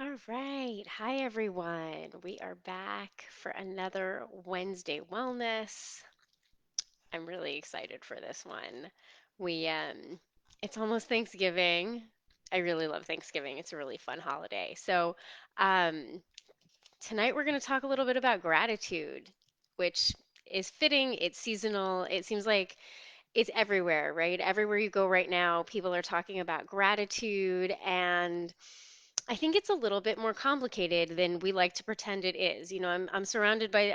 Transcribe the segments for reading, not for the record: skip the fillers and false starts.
All right. Hi, everyone. We are back for another Wednesday Wellness. I'm really excited for this one. It's almost Thanksgiving. I really love Thanksgiving. It's a really fun holiday. Um, Tonight we're going to talk a little bit about gratitude, which is fitting. It's seasonal. It seems like it's everywhere, right? Everywhere you go right now, people are talking about gratitude, and I think it's a little bit more complicated than we like to pretend it is. I'm surrounded by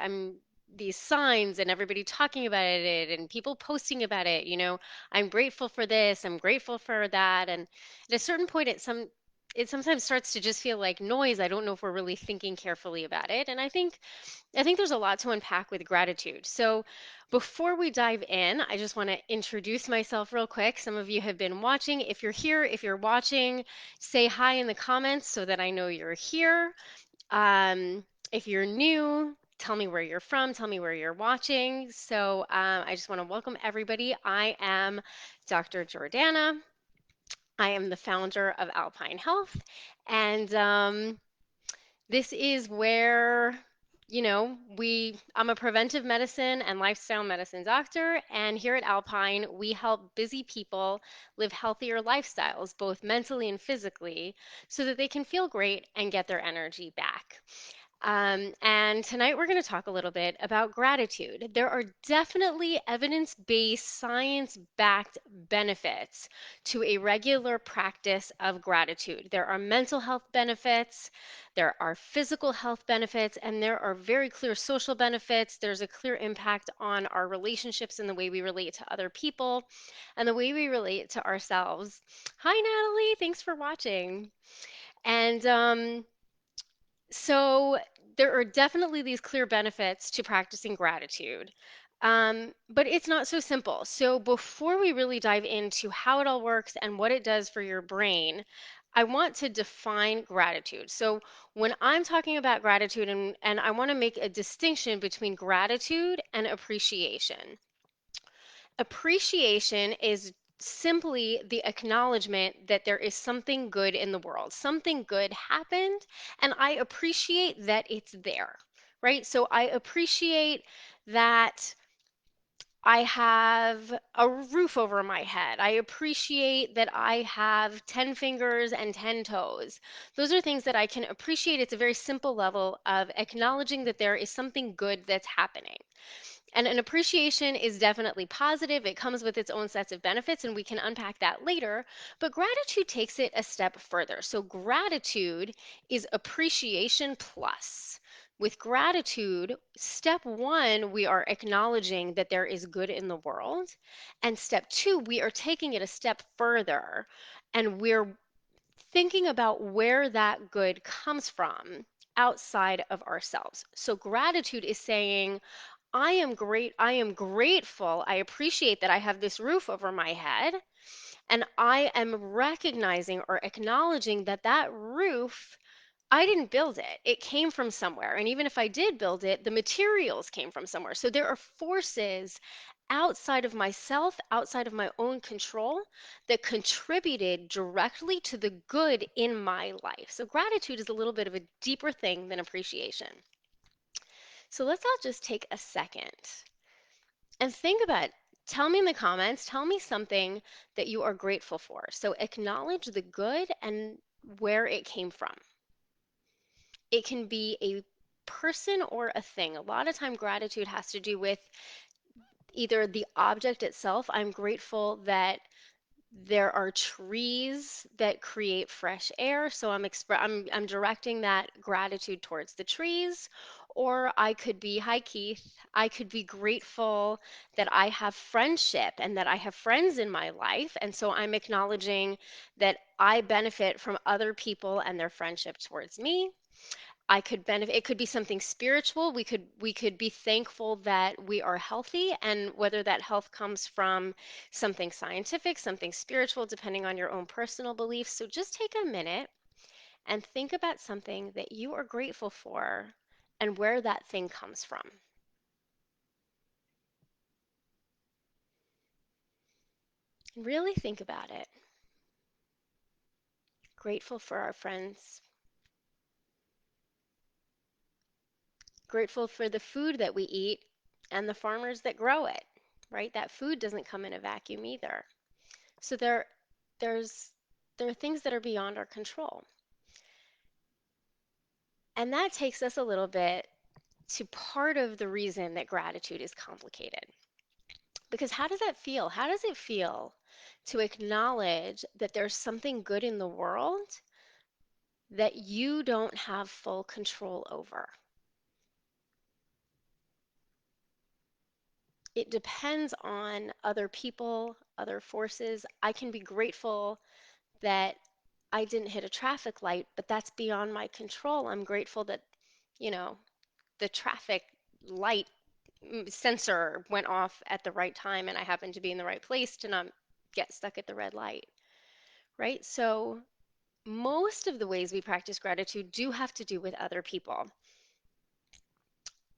these signs and everybody talking about it and people posting about it. I'm grateful for this, I'm grateful for that, and at a certain point it sometimes starts to just feel like noise. I don't know if we're really thinking carefully about it. And I think there's a lot to unpack with gratitude. So, before we dive in, I just want to introduce myself real quick. Some of you have been watching. If you're here, if you're watching, say hi in the comments so that I know you're here. If you're new, tell me where you're from, tell me where you're watching. I just want to welcome everybody. I am Dr. Jordana. I am the founder of Alpine Health, and this is where, I'm a preventive medicine and lifestyle medicine doctor. And here at Alpine, we help busy people live healthier lifestyles, both mentally and physically, so that they can feel great and get their energy back. And tonight we're going to talk a little bit about gratitude. There are definitely evidence based, science backed benefits to a regular practice of gratitude. There are mental health benefits, there are physical health benefits, and there are very clear social benefits. There's a clear impact on our relationships and the way we relate to other people and the way we relate to ourselves. Hi, Natalie. Thanks for watching. And so there are definitely these clear benefits to practicing gratitude. But it's not so simple. So before we really dive into how it all works and what it does for your brain, I want to define gratitude. So when I'm talking about gratitude, and I want to make a distinction between gratitude and appreciation. Appreciation is simply the acknowledgement that there is something good in the world. Something good happened, and I appreciate that it's there, right? So I appreciate that I have a roof over my head. I appreciate that I have 10 fingers and 10 toes. Those are things that I can appreciate. It's a very simple level of acknowledging that there is something good that's happening. And an appreciation is definitely positive. It comes with its own sets of benefits, and we can unpack that later. But gratitude takes it a step further. So, gratitude is appreciation plus. With gratitude, step one, we are acknowledging that there is good in the world. And step two, we are taking it a step further and we're thinking about where that good comes from outside of ourselves. So, gratitude is saying, I am grateful. I appreciate that I have this roof over my head. And I am recognizing or acknowledging that that roof, I didn't build it. It came from somewhere. And even if I did build it, the materials came from somewhere. So there are forces outside of myself, outside of my own control, that contributed directly to the good in my life. So gratitude is a little bit of a deeper thing than appreciation. So let's all just take a second and think about, tell me in the comments, tell me something that you are grateful for. So acknowledge the good and where it came from. It can be a person or a thing. A lot of time gratitude has to do with either the object itself. I'm grateful that there are trees that create fresh air, so I'm directing that gratitude towards the trees. Or I could be, hi Keith, I could be grateful that I have friendship and that I have friends in my life, and so I'm acknowledging that I benefit from other people and their friendship towards me. I could benefit, it could be something spiritual. We could be thankful that we are healthy, and whether that health comes from something scientific, something spiritual, depending on your own personal beliefs. So just take a minute and think about something that you are grateful for and where that thing comes from. Really think about it. Grateful for our friends. Grateful for the food that we eat and the farmers that grow it, right? That food doesn't come in a vacuum either. So there's there are things that are beyond our control. And that takes us a little bit to part of the reason that gratitude is complicated. Because how does that feel? How does it feel to acknowledge that there's something good in the world that you don't have full control over? It depends on other people, other forces. I can be grateful that I didn't hit a traffic light, but that's beyond my control. I'm grateful that, you know, the traffic light sensor went off at the right time and I happened to be in the right place to not get stuck at the red light, right? So most of the ways we practice gratitude do have to do with other people.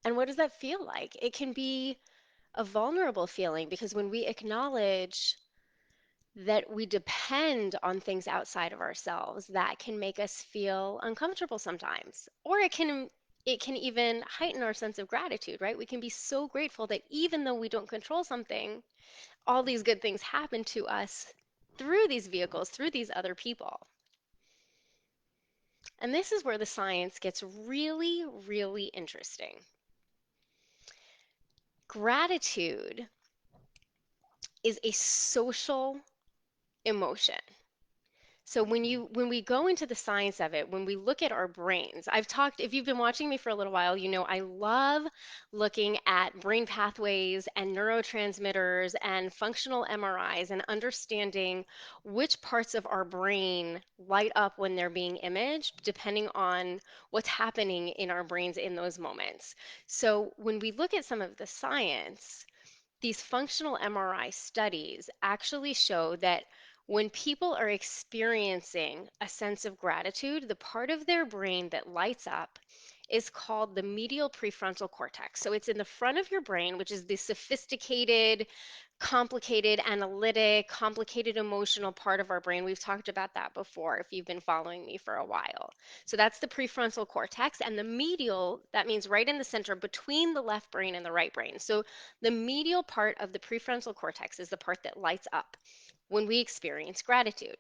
And what does that feel like? It can be a vulnerable feeling because when we acknowledge that we depend on things outside of ourselves, that can make us feel uncomfortable sometimes. Or it can even heighten our sense of gratitude, right? We can be so grateful that even though we don't control something, all these good things happen to us through these vehicles, through these other people. And this is where the science gets really, really interesting. Gratitude is a social emotion. So when we go into the science of it, when we look at our brains, I've talked, if you've been watching me for a little while, you know I love looking at brain pathways and neurotransmitters and functional MRIs and understanding which parts of our brain light up when they're being imaged, depending on what's happening in our brains in those moments. So when we look at some of the science, these functional MRI studies actually show that when people are experiencing a sense of gratitude, the part of their brain that lights up is called the medial prefrontal cortex. So it's in the front of your brain, which is the sophisticated, complicated, analytic, complicated emotional part of our brain. We've talked about that before if you've been following me for a while. So that's the prefrontal cortex, and the medial, that means right in the center between the left brain and the right brain. So the medial part of the prefrontal cortex is the part that lights up when we experience gratitude.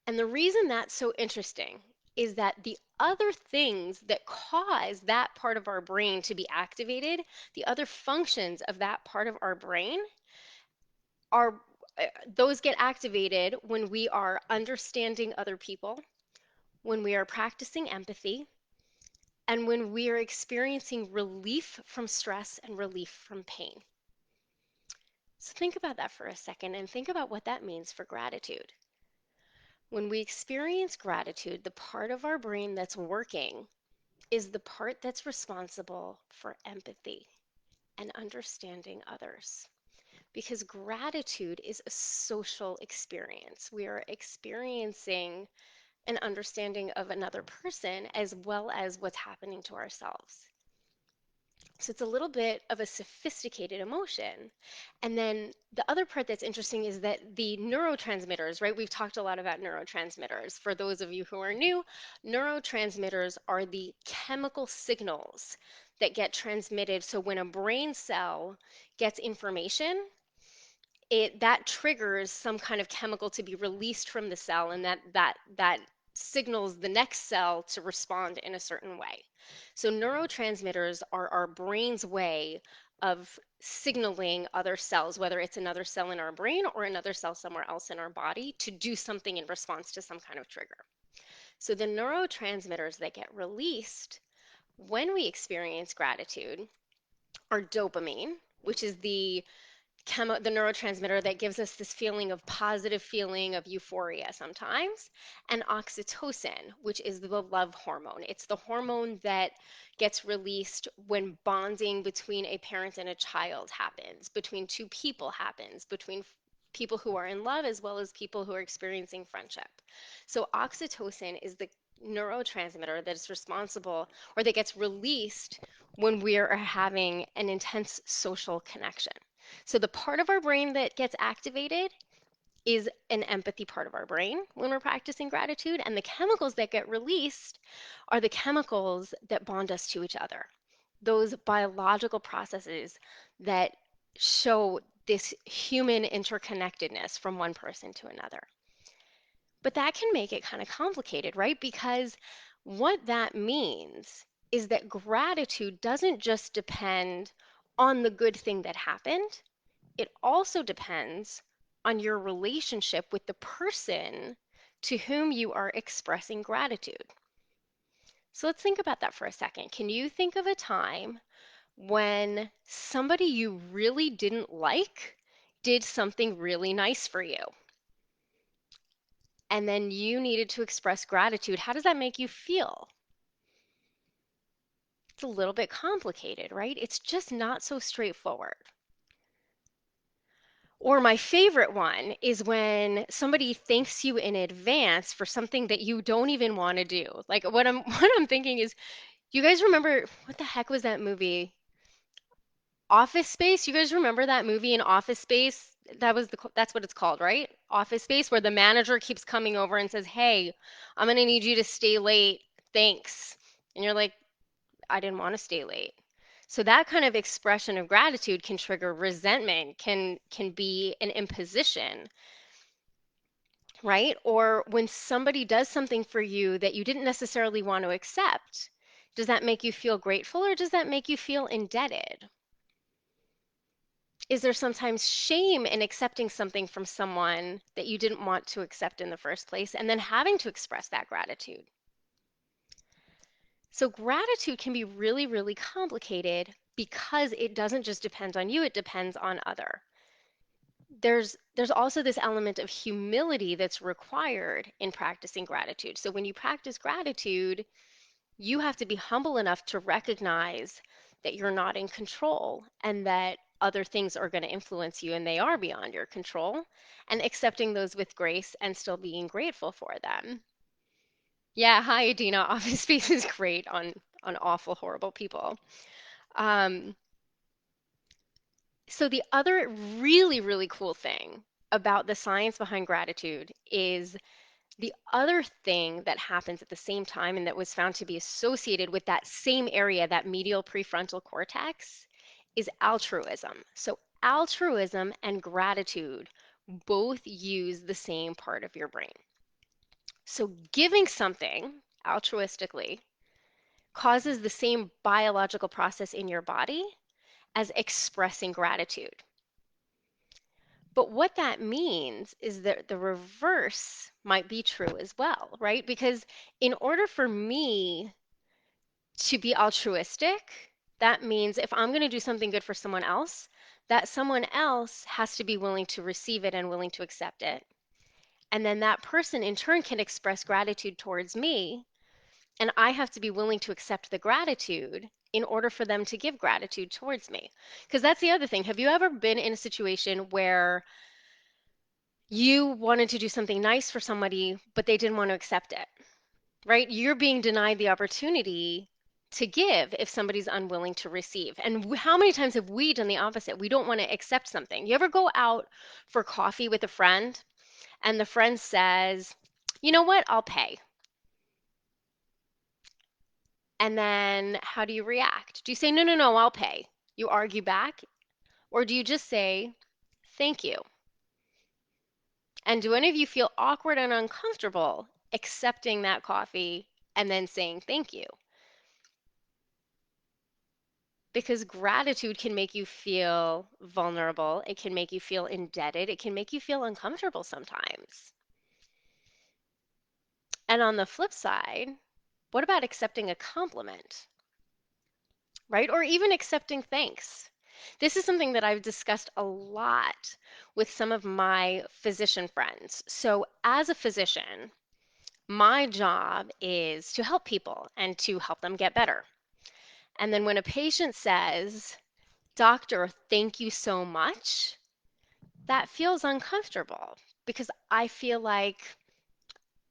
And the reason that's so interesting is that the other things that cause that part of our brain to be activated, the other functions of that part of our brain are those get activated when we are understanding other people, when we are practicing empathy, and when we are experiencing relief from stress and relief from pain. So think about that for a second and think about what that means for gratitude. When we experience gratitude, the part of our brain that's working is the part that's responsible for empathy and understanding others. Because gratitude is a social experience. We are experiencing an understanding of another person as well as what's happening to ourselves. So it's a little bit of a sophisticated emotion. And then the other part that's interesting is that the neurotransmitters, right? We've talked a lot about neurotransmitters. For those of you who are new, neurotransmitters are the chemical signals that get transmitted. So when a brain cell gets information, that triggers some kind of chemical to be released from the cell, and that signals the next cell to respond in a certain way. So neurotransmitters are our brain's way of signaling other cells, whether it's another cell in our brain or another cell somewhere else in our body, to do something in response to some kind of trigger. So the neurotransmitters that get released when we experience gratitude are dopamine, which is the neurotransmitter that gives us this feeling of positive feeling of euphoria sometimes, and oxytocin, which is the love hormone. It's the hormone that gets released when bonding between a parent and a child happens, between two people happens, between people who are in love as well as people who are experiencing friendship. So oxytocin is the neurotransmitter that is responsible or that gets released when we are having an intense social connection. So the part of our brain that gets activated is an empathy part of our brain when we're practicing gratitude. And the chemicals that get released are the chemicals that bond us to each other, those biological processes that show this human interconnectedness from one person to another. But that can make it kind of complicated, right? Because what that means is that gratitude doesn't just depend on the good thing that happened, it also depends on your relationship with the person to whom you are expressing gratitude. So let's think about that for a second. Can you think of a time when somebody you really didn't like did something really nice for you? And then you needed to express gratitude. How does that make you feel? It's a little bit complicated, right? It's just not so straightforward. Or my favorite one is when somebody thanks you in advance for something that you don't even want to do. Like what I'm what I'm thinking is, you guys remember what the heck was that movie? Office Space? You guys remember that movie in Office Space? That's what it's called, right? Office Space, where the manager keeps coming over and says, "Hey, I'm gonna need you to stay late. Thanks." And you're like, "I didn't want to stay late." So that kind of expression of gratitude can trigger resentment, can be an imposition, right? Or when somebody does something for you that you didn't necessarily want to accept, does that make you feel grateful or does that make you feel indebted? Is there sometimes shame in accepting something from someone that you didn't want to accept in the first place and then having to express that gratitude? So gratitude can be really, really complicated because it doesn't just depend on you, it depends on other. There's also this element of humility that's required in practicing gratitude. So when you practice gratitude, you have to be humble enough to recognize that you're not in control and that other things are going to influence you and they are beyond your control, and accepting those with grace and still being grateful for them. Yeah, hi Adina. Office Space is great on awful, horrible people. Um, so the other really, really cool thing about the science behind gratitude is the other thing that happens at the same time and that was found to be associated with that same area, that medial prefrontal cortex, is altruism. So altruism and gratitude both use the same part of your brain. So giving something altruistically causes the same biological process in your body as expressing gratitude. But what that means is that the reverse might be true as well, right? Because in order for me to be altruistic, that means if I'm going to do something good for someone else, that someone else has to be willing to receive it and willing to accept it. And then that person in turn can express gratitude towards me, and I have to be willing to accept the gratitude in order for them to give gratitude towards me. Because that's the other thing. Have you ever been in a situation where you wanted to do something nice for somebody, but they didn't want to accept it, right? You're being denied the opportunity to give if somebody's unwilling to receive. And how many times have we done the opposite? We don't want to accept something. You ever go out for coffee with a friend and the friend says, "You know what? I'll pay." And then how do you react? Do you say, "No, no, no, I'll pay"? You argue back? Or do you just say, "Thank you"? And do any of you feel awkward and uncomfortable accepting that coffee and then saying thank you? Because gratitude can make you feel vulnerable, it can make you feel indebted, it can make you feel uncomfortable sometimes. And on the flip side, what about accepting a compliment, right? Or even accepting thanks. This is something that I've discussed a lot with some of my physician friends. So, as a physician, my job is to help people and to help them get better. And then when a patient says, "Doctor, thank you so much," that feels uncomfortable because I feel like,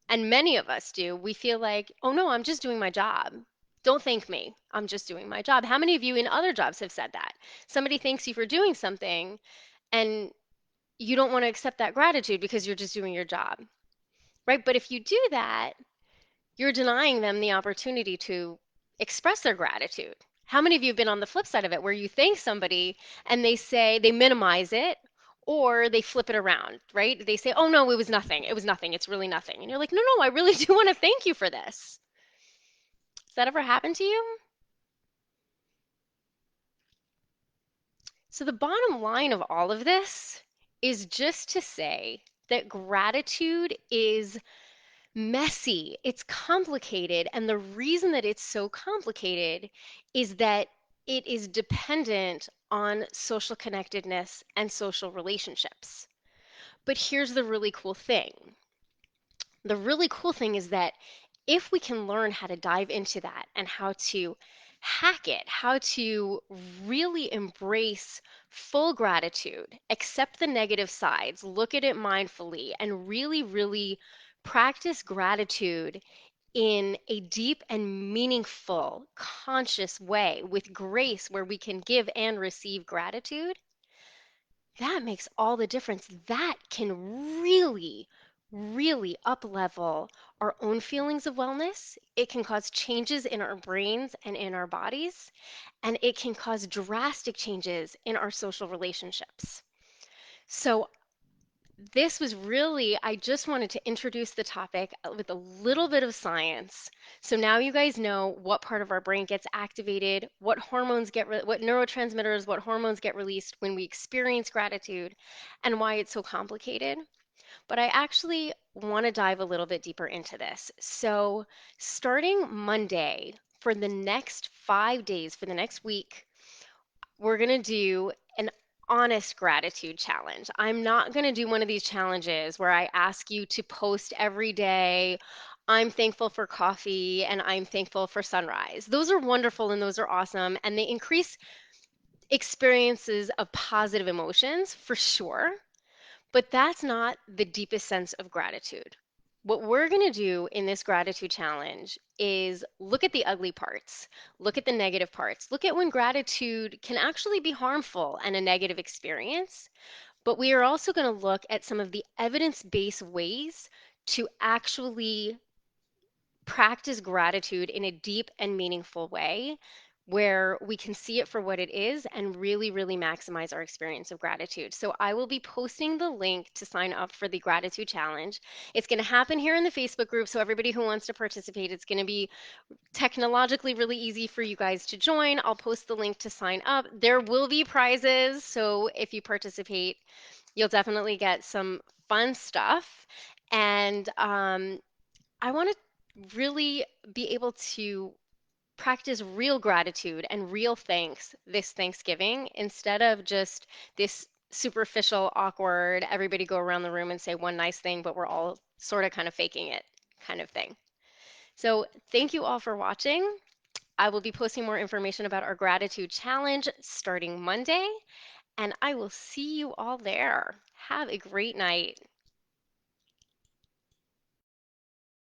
and many of us do, we feel like, "Oh no, I'm just doing my job. Don't thank me. I'm just doing my job." How many of you in other jobs have said that? Somebody thanks you for doing something and you don't want to accept that gratitude because you're just doing your job, right? But if you do that, you're denying them the opportunity to express their gratitude. How many of you have been on the flip side of it where you thank somebody and they say they minimize it or they flip it around, right? They say, oh no, it was nothing. It was nothing. It's really nothing. And you're like, no, no, I really do want to thank you for this. Has that ever happened to you? So the bottom line of all of this is just to say that gratitude is messy, it's complicated, and the reason that it's so complicated is that it is dependent on social connectedness and social relationships. But here's the really cool thing. The really cool thing is that if we can learn how to dive into that and how to hack it, how to really embrace full gratitude, accept the negative sides, look at it mindfully, and really, really practice gratitude in a deep and meaningful, conscious way with grace where we can give and receive gratitude, that makes all the difference. That can really, really up level our own feelings of wellness. It can cause changes in our brains and in our bodies, and it can cause drastic changes in our social relationships. So, this was really, I just wanted to introduce the topic with a little bit of science. So now you guys know what part of our brain gets activated, what hormones get, what neurotransmitters, what hormones get released when we experience gratitude, and why it's so complicated. But I actually want to dive a little bit deeper into this. So starting Monday, for the next 5 days, for the next week, we're going to do an honest gratitude challenge. I'm not going to do one of these challenges where I ask you to post every day, I'm thankful for coffee and I'm thankful for sunrise. Those are wonderful and those are awesome and they increase experiences of positive emotions for sure. But that's not the deepest sense of gratitude. What we're going to do in this gratitude challenge is look at the ugly parts, look at the negative parts, look at when gratitude can actually be harmful and a negative experience. But we are also going to look at some of the evidence based ways to actually practice gratitude in a deep and meaningful way where we can see it for what it is and really, really maximize our experience of gratitude. So I will be posting the link to sign up for the gratitude challenge. It's going to happen here in the Facebook group. So everybody who wants to participate, it's going to be technologically really easy for you guys to join. I'll post the link to sign up. There will be prizes. So if you participate, you'll definitely get some fun stuff. And I want to really be able to practice real gratitude and real thanks this Thanksgiving instead of just this superficial, awkward, everybody go around the room and say one nice thing, but we're all sort of kind of faking it kind of thing. So, thank you all for watching. I will be posting more information about our gratitude challenge starting Monday, and I will see you all there. Have a great night.